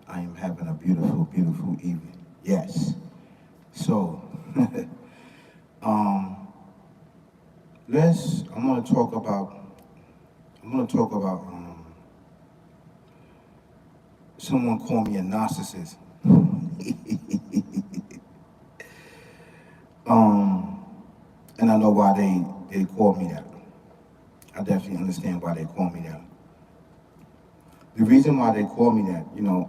I am having a beautiful, beautiful evening. Yes. So, um, I'm gonna talk about, someone called me a narcissist. um, and I know why they called me that. I definitely understand why they call me that. The reason why they call me that,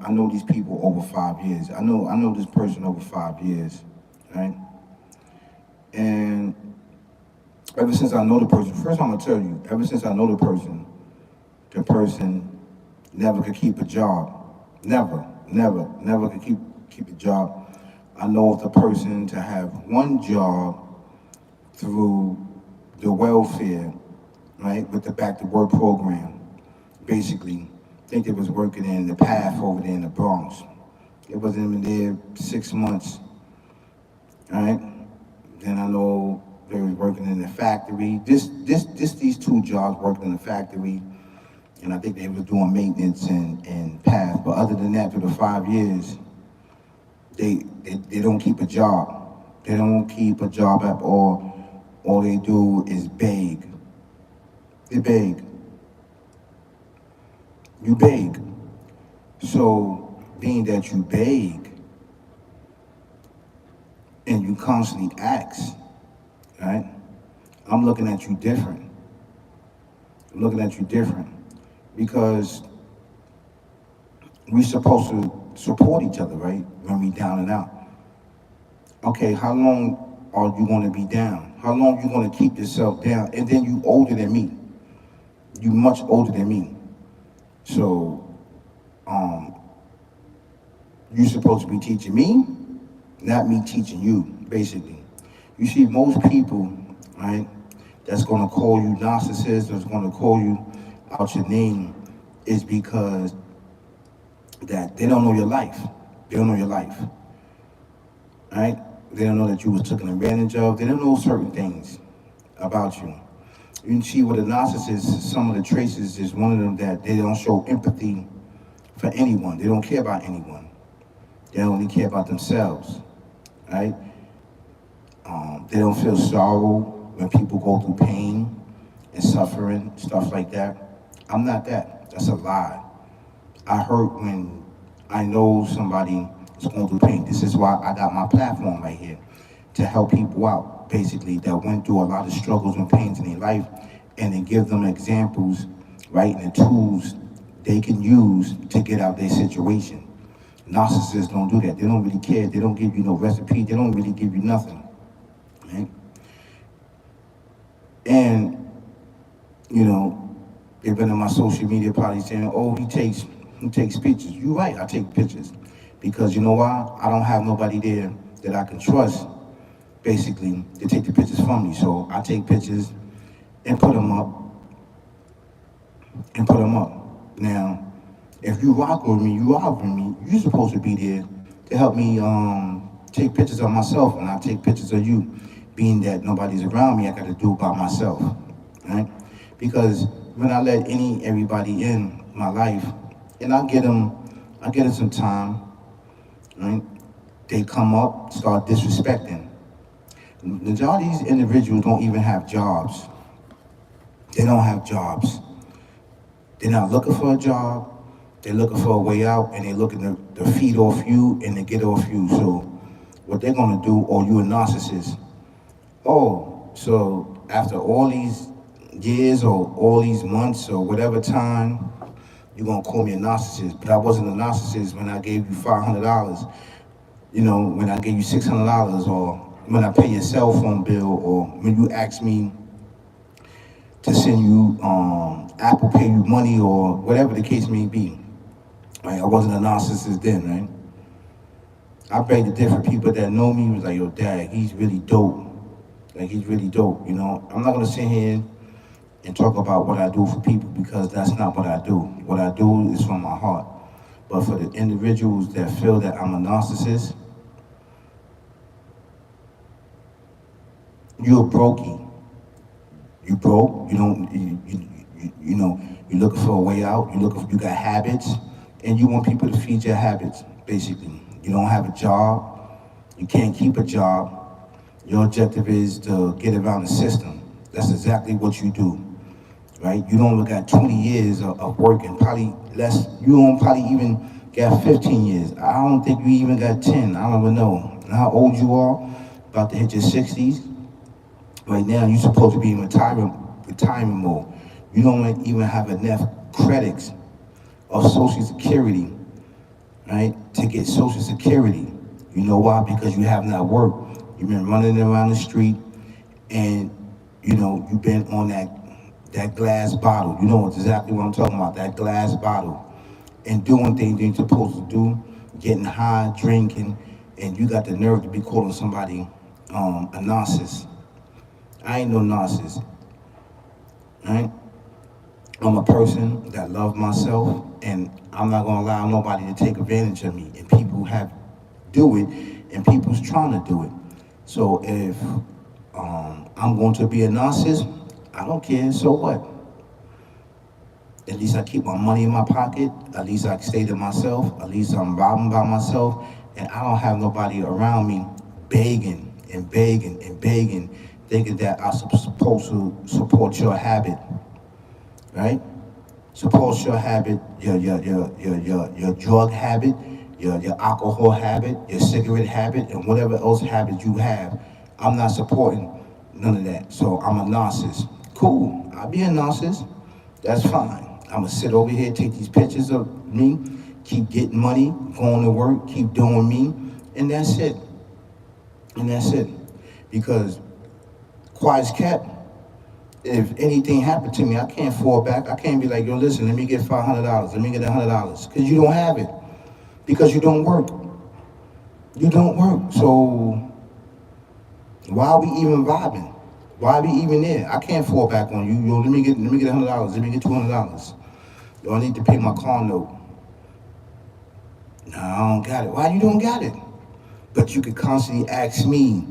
I know these people over 5 years. I know this person over 5 years, right? And ever since I know the person, first I'm gonna tell you, ever since I know the person never could keep a job. Never could keep a job. I know of the person to have one job through the welfare, right, with the back to work program. Basically, I think it was working in the path over there in the Bronx. It wasn't even there 6 months, right? Then I know they was working in the factory. These two jobs working in the factory, and I think they was doing maintenance and path. But other than that, for the 5 years, they don't keep a job. They don't keep a job at all. All they do is beg. They beg. You beg. So being that you beg and you constantly ask, right? I'm looking at you different. I'm looking at you different because we're supposed to support each other, right? When we down and out. Okay, how long are you going to be down? How long are you going to keep yourself down? And then you older than me. You much older than me. So, um, you're supposed to be teaching me, not me teaching you, basically. You see, most people, right, that's going to call you narcissist, that's going to call you out your name, is because that they don't know your life. They don't know your life, right? They don't know that you was taken advantage of. They don't know certain things about you. You can see with a narcissist, some of the traces is one of them that they don't show empathy for anyone. They don't care about anyone. They only care about themselves, right? They don't feel sorrow when people go through pain and suffering, stuff like that. I'm not that. That's a lie. I hurt when I know somebody is going through pain. This is why I got my platform right here, to help people out, basically, that went through a lot of struggles and pains in their life, and then give them examples, right, and the tools they can use to get out their situation. Narcissists don't do that. They don't really care. They don't give you no recipe. They don't really give you nothing, right? And, they've been on my social media probably saying, oh, he takes pictures. You're right, I take pictures. Because you know why? I don't have nobody there that I can trust, basically, to take the pictures from me. So I take pictures and put them up, Now, if you rock with me, you're supposed to be there to help me take pictures of myself, and I take pictures of you. Being that nobody's around me, I got to do it by myself, right? Because when I let everybody in my life, and I get them some time, right? They come up, start disrespecting. The majority of these individuals don't even have jobs. They don't have jobs. They're not looking for a job. They're looking for a way out, and they're looking to feed off you and to get off you. So what they're gonna do, or you a narcissist. Oh, so after all these years or all these months or whatever time, you're gonna call me a narcissist. But I wasn't a narcissist when I gave you $500. When I gave you $600, or when I pay your cell phone bill, or when you ask me to send you Apple Pay you money, or whatever the case may be. Right? I wasn't a narcissist then, right? I beg the different people that know me was like, yo, dad, he's really dope. Like, he's really dope, I'm not gonna sit here and talk about what I do for people, because that's not what I do. What I do is from my heart. But for the individuals that feel that I'm a narcissist, you're brokey. You broke. You don't. You're looking for a way out. You got habits. and you want people to feed your habits, basically. You don't have a job, you can't keep a job. Your objective is to get around the system. That's exactly what you do, right? You don't look at 20 years of working, probably less, you don't probably even got 15 years. I don't think you even got 10, I don't even know. And how old you are, about to hit your 60s. Right now, you're supposed to be in retirement mode. You don't even have enough credits of Social Security, right, to get Social Security. You know why? Because you have not worked. You've been running around the street, and you've been on that glass bottle. You know exactly what I'm talking about. That glass bottle, and doing things you're supposed to do, getting high, drinking, and you got the nerve to be calling somebody a narcissist. I ain't no narcissist, right? I'm a person that loves myself, and I'm not gonna allow nobody to take advantage of me. And people have do it, and people's trying to do it. So if I'm going to be a narcissist, I don't care. So what? At least I keep my money in my pocket. At least I stay to myself. At least I'm robbing by myself, and I don't have nobody around me begging and begging and begging, thinking that I'm supposed to support your habit, right? Support your habit, your drug habit, your alcohol habit, your cigarette habit, and whatever else habit you have. I'm not supporting none of that. So I'm a narcissist. Cool, I'll be a narcissist. That's fine. I'm gonna sit over here, take these pictures of me, keep getting money, going to work, keep doing me, and that's it. And that's it. Because quiet's kept. If anything happened to me, I can't fall back. I can't be like, yo, listen, let me get $500. Let me get $100. Because you don't have it. Because you don't work. You don't work. So why are we even vibing? Why are we even there? I can't fall back on you. Yo, let me get $100. Let me get $200. Yo, I need to pay my car note. No, I don't got it. Why you don't got it? But you could constantly ask me,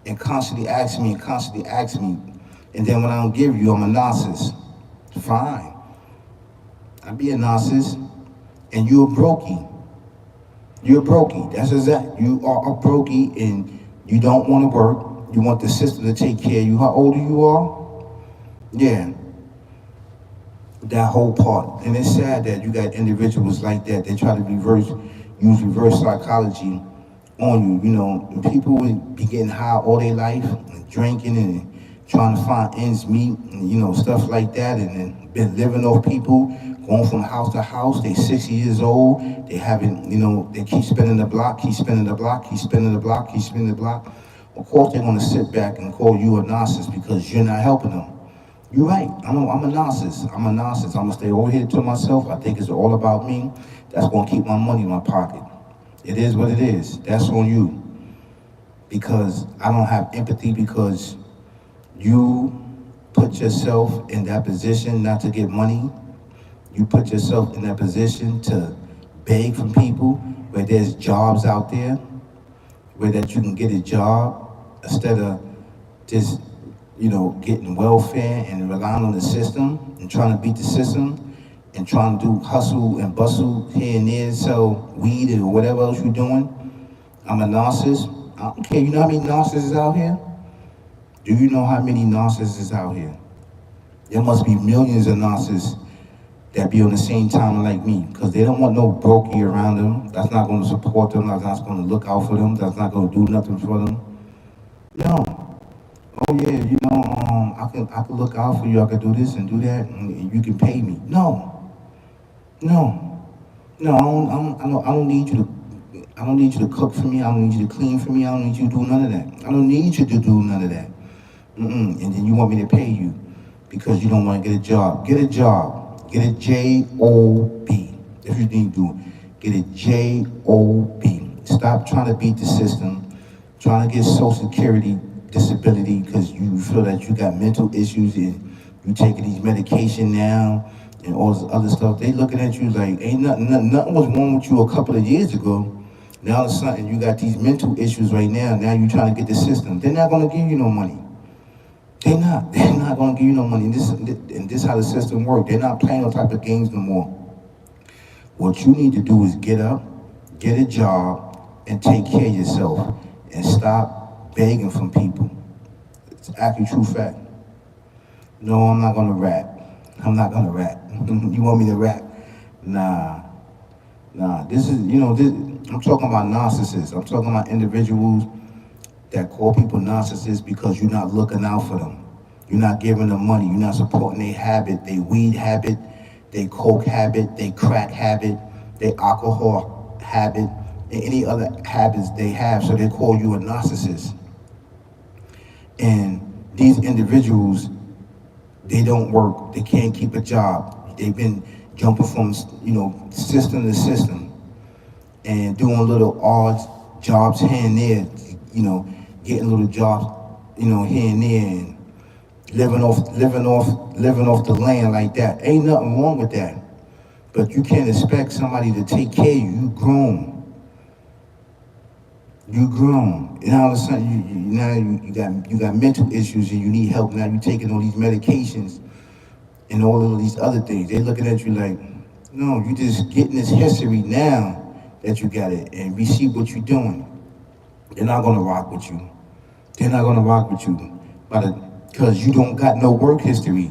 and constantly ask me, and constantly ask me. And then when I don't give you, I'm a narcissist. Fine. I be a narcissist, and you're a brokey. You're a brokey. That's exact. You are a brokey, and you don't want to work. You want the system to take care of you. How old you are? Yeah. That whole part. And it's sad that you got individuals like that. They try to use reverse psychology on you. And people would be getting high all their life, and drinking and trying to find ends meet, and stuff like that, and then been living off people, going from house to house. They 60 years old. They haven't, they keep spinning the block, keep spinning the block, keep spinning the block, keep spinning the block. Of course, they're gonna sit back and call you a narcissist because you're not helping them. You're right. I'm a narcissist. I'm a narcissist. I'm gonna stay over here to myself. I think it's all about me. That's gonna keep my money in my pocket. It is what it is. That's on you. Because I don't have empathy, because you put yourself in that position not to get money. You put yourself in that position to beg from people where there's jobs out there, where that you can get a job instead of just, getting welfare and relying on the system and trying to beat the system and trying to do hustle and bustle here and there, sell weed or whatever else you're doing. I'm a narcissist. I don't care. You know how many narcissists is out here? Do you know how many narcissists is out here? There must be millions of narcissists that be on the same time like me, because they don't want no brokey around them. That's not going to support them. That's not going to look out for them. That's not going to do nothing for them. No. Oh yeah, I can look out for you. I can do this and do that, and you can pay me. No. No. No. I don't need you to. I don't need you to cook for me. I don't need you to clean for me. I don't need you to do none of that. I don't need you to do none of that. And then you want me to pay you because you don't want to get a job. Get a job. Get a J-O-B. If you need to, get a J-O-B. Stop trying to beat the system, trying to get Social Security disability because you feel that you got mental issues and you taking these medication now and all this other stuff. They looking at you like ain't nothing was wrong with you a couple of years ago. Now all of a sudden you got these mental issues right now. Now you trying to get the system. They're not gonna give you no money. They're not gonna give you no money. And this how the system works. They're not playing no type of games no more. What you need to do is get up, get a job, and take care of yourself, and stop begging from people. It's actually true fact. No, I'm not gonna rap. I'm not gonna rap. You want me to rap? Nah, nah. This is, I'm talking about narcissists. I'm talking about individuals that call people narcissists because you're not looking out for them. You're not giving them money. You're not supporting their habit, their weed habit, their coke habit, their crack habit, their alcohol habit, and any other habits they have. So they call you a narcissist. And these individuals, they don't work. They can't keep a job. They've been jumping from, system to system and doing little odd jobs here and there, getting little jobs, here and there, and living off the land like that. Ain't nothing wrong with that. But you can't expect somebody to take care of you. You grown. You grown. And all of a sudden, now you got mental issues and you need help. Now you're taking all these medications and all of these other things. They're looking at you like, no, you just getting this history now that you got it, and we see what you're doing. They're not gonna rock with you. They're not gonna rock with you, because you don't got no work history.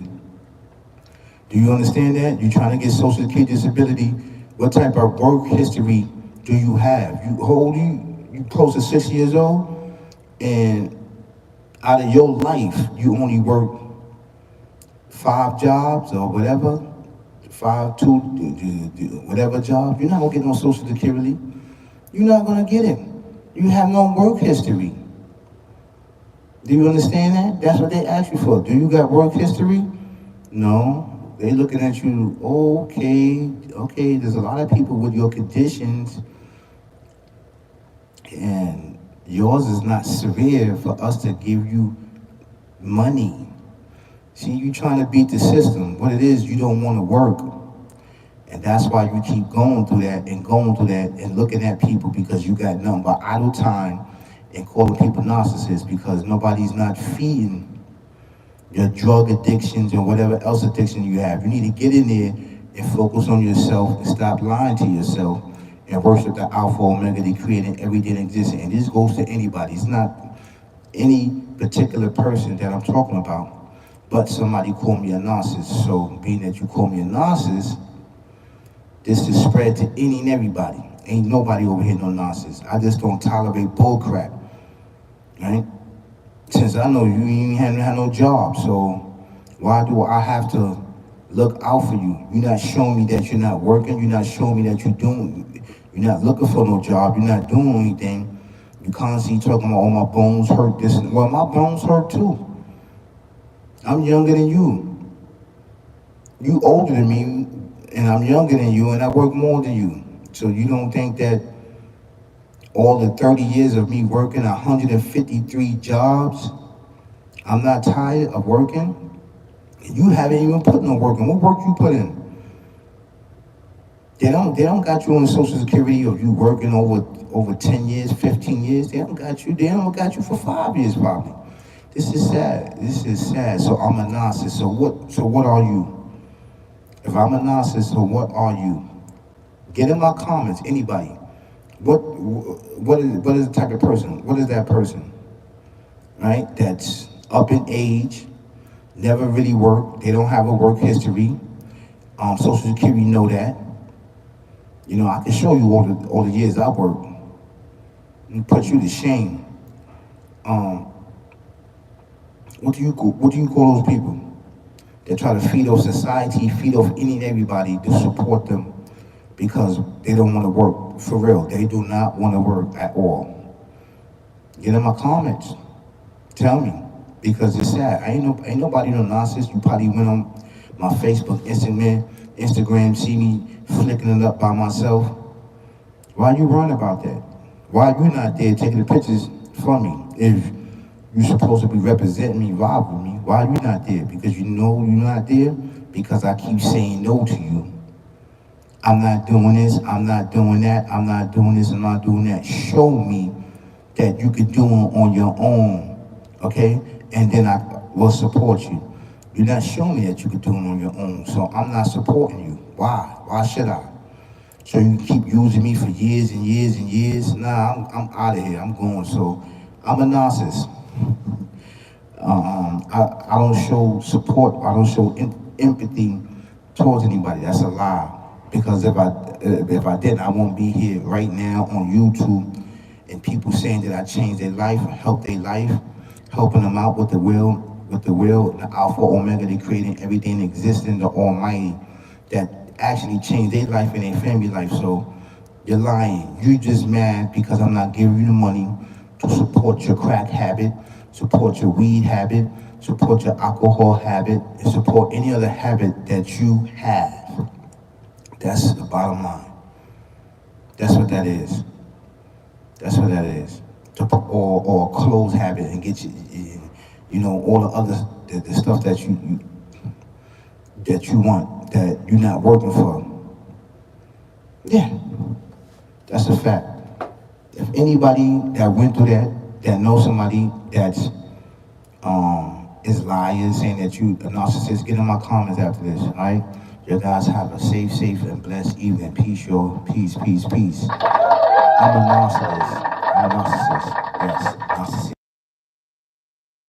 Do you understand that? You're trying to get Social Security disability. What type of work history do you have? You close to 6 years old, and out of your life, you only work 5 jobs or whatever, 2, whatever job. You're not gonna get no Social Security. You're not gonna get it. You have no work history. Do you understand that? That's what they ask you for. Do you got work history? No. They looking at you, okay, there's a lot of people with your conditions, and yours is not severe for us to give you money. See, you trying to beat the system. What it is, you don't want to work. And that's why you keep going through that and looking at people, because you got nothing but idle time, and calling people narcissists because nobody's not feeding your drug addictions and whatever else addiction you have. You need to get in there and focus on yourself and stop lying to yourself and worship the Alpha Omega, the creator, everything existing. And this goes to anybody. It's not any particular person that I'm talking about, but somebody called me a narcissist. So being that you call me a narcissist, this is spread to any and everybody. Ain't nobody over here no narcissist. I just don't tolerate bull crap, right? Since I know you ain't had no job, so why do I have to look out for you? You're not showing me that you're not working. You're not showing me that you're not looking for no job. You're not doing anything. You constantly talking about, oh, my bones hurt this. Well, my bones hurt too. I'm younger than you. You older than me, and I'm younger than you, and I work more than you. So you don't think that all the 30 years of me working 153 jobs, I'm not tired of working? You haven't even put no work in. What work you put in? They don't got you on Social Security, or you working over 10 years, 15 years. They don't got you. They don't got you for 5 years probably. This is sad. This is sad. So I'm a narcissist. So what are you? If I'm a narcissist, so what are you? Get in my comments, anybody. What is the type of person? What is that person? Right? That's up in age, never really worked. They don't have a work history. Social Security know that. I can show you all the years I worked and put you to shame. What do you call those people that try to feed off society, feed off any and everybody to support them because they don't want to work? For real, they do not want to work at all. Get in my comments. Tell me, because it's sad. Ain't nobody no narcissist. You probably went on my Facebook, Instagram, see me flicking it up by myself. Why you worrying about that? Why you not there taking the pictures for me? If you're supposed to be representing me, vibe with me, why you not there? Because you know you're not there? Because I keep saying no to you. I'm not doing this, I'm not doing that, I'm not doing this, I'm not doing that. Show me that you can do it on your own, okay? And then I will support you. You're not showing me that you can do it on your own, so I'm not supporting you. Why? Why should I? So you keep using me for years and years and years. Nah, I'm out of here. I'm going. So I'm a narcissist. I don't show support. I don't show empathy towards anybody. That's a lie. Because if I didn't, I won't be here right now on YouTube and people saying that I changed their life, helped their life, helping them out with the will, the Alpha Omega, they creating everything existing, the Almighty, that actually changed their life and their family life. So you're lying. You just mad because I'm not giving you the money to support your crack habit, support your weed habit, support your alcohol habit, and support any other habit that you have. That's the bottom line. That's what that is. That's what that is. Or a clothes habit and get you, all the other the stuff that you want that you're not working for. Yeah, that's a fact. If anybody that went through that knows somebody that's is lying, saying that you a narcissist, get in my comments after this, all right? You guys have a safe, and blessed evening. Peace, y'all. Peace, peace, peace. I'm a narcissist. I'm a narcissist.